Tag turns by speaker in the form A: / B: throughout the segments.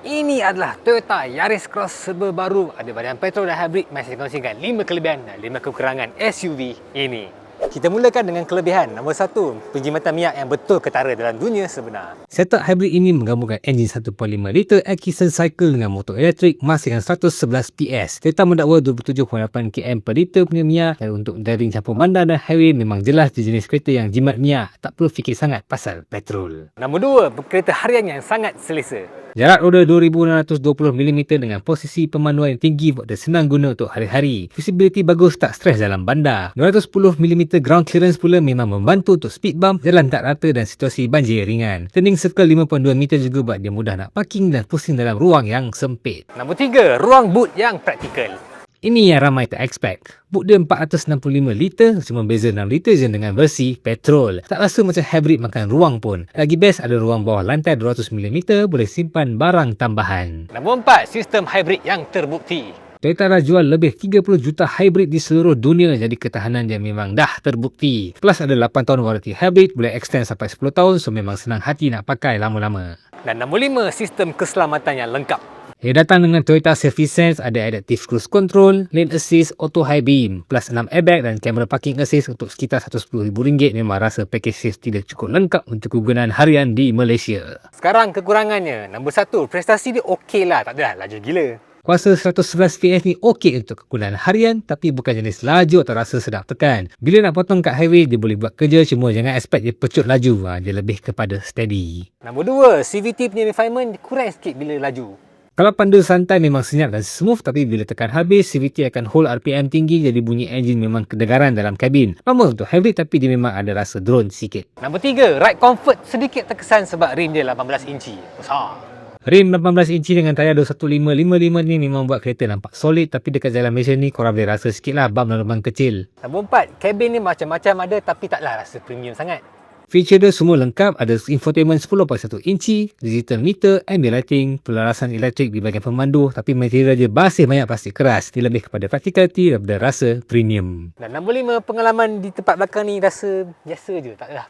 A: Ini adalah Toyota Yaris Cross serba baru. Ada varian petrol dan hybrid. Masih kongsikan 5 kelebihan dan 5 kekurangan SUV ini. Kita mulakan dengan kelebihan. Nombor 1, penjimatan minyak yang betul ketara dalam dunia sebenar.
B: Setup hybrid ini menggabungkan enjin 1.5 liter Atkinson Cycle dengan motor elektrik menghasilkan 111 PS. Toyota mendakwa 27.8 km per liter punya minyak, dan untuk driving campur bandar dan highway memang jelas jenis kereta yang jimat minyak. Tak perlu fikir sangat pasal petrol.
A: Nombor 2, kereta harian yang sangat selesa.
B: Jarak roda 2620mm dengan posisi pemanduan yang tinggi buat dia senang guna untuk hari-hari. Visibility bagus, tak stres dalam bandar. 210mm ground clearance pula memang membantu untuk speed bump, jalan tak rata dan situasi banjir ringan. Turning circle 5.2 meter juga buat dia mudah nak parking dan pusing dalam ruang yang sempit.
A: Nombor 3, ruang boot yang praktikal.
B: Ini yang ramai tak expect. Boot dia 465 liter, cuma beza 6 liter je dengan versi petrol. Tak rasa macam hybrid makan ruang pun. Lagi best ada ruang bawah lantai 200mm, boleh simpan barang tambahan.
A: Nombor 4, sistem hybrid yang terbukti.
B: Toyota dah jual lebih 30 juta hybrid di seluruh dunia, jadi ketahanan dia memang dah terbukti. Plus ada 8 tahun warranty hybrid, boleh extend sampai 10 tahun, so memang senang hati nak pakai lama-lama.
A: Dan nombor 5, sistem keselamatan yang lengkap.
B: Ia datang dengan Toyota Safety Sense, ada Adaptive Cruise Control, Lane Assist, Auto High Beam, plus 6 airbag dan kamera parking assist untuk sekitar RM110,000. Memang rasa package safety dia cukup lengkap untuk kegunaan harian di Malaysia.
A: Sekarang kekurangannya. Nombor 1, prestasi dia okey lah, tak adalah laju gila.
B: Kuasa 111 PS ni okey untuk kegunaan harian, tapi bukan jenis laju atau rasa sedap tekan. Bila nak potong kat highway, dia boleh buat kerja, cuma jangan expect dia pecut laju. Dia lebih kepada steady.
A: Nombor 2, CVT punya refinement kurang sikit bila laju.
B: Kalau pandu santai memang senyap dan smooth, tapi bila tekan habis, CVT akan hold RPM tinggi, jadi bunyi enjin memang kedengaran dalam kabin. Normal untuk hybrid, tapi dia memang ada rasa drone sikit.
A: Nombor 3, ride comfort sedikit terkesan sebab rim dia 18 inci. Besar.
B: Rim 18 inci dengan tayar 21555 ni memang buat kereta nampak solid, tapi dekat jalan Malaysia ni korang boleh rasa sikit lah bump dan lubang kecil.
A: Nombor 4, kabin ni macam-macam ada tapi taklah rasa premium sangat.
B: Feature dia semua lengkap, ada infotainment 10.1 inci, digital meter, ambient lighting, pelarasan elektrik di bahagian pemandu, tapi material dia masih banyak plastik keras. Dia lebih kepada practicality daripada rasa premium.
A: Dan nombor 5, pengalaman di tempat belakang ni rasa biasa je, tak adalah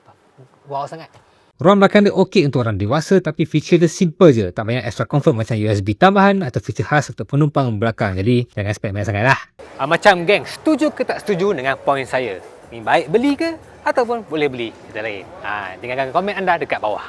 A: wow sangat.
B: Ruang belakang dia okey untuk orang dewasa, tapi feature dia simple je, tak banyak extra comfort macam USB tambahan atau feature khas untuk penumpang belakang, jadi jangan expect banyak sangat lah.
A: Macam geng, setuju ke tak setuju dengan poin saya? Ni baik beli ke? Ataupun boleh beli kita lain? Tinggalkan komen anda dekat bawah.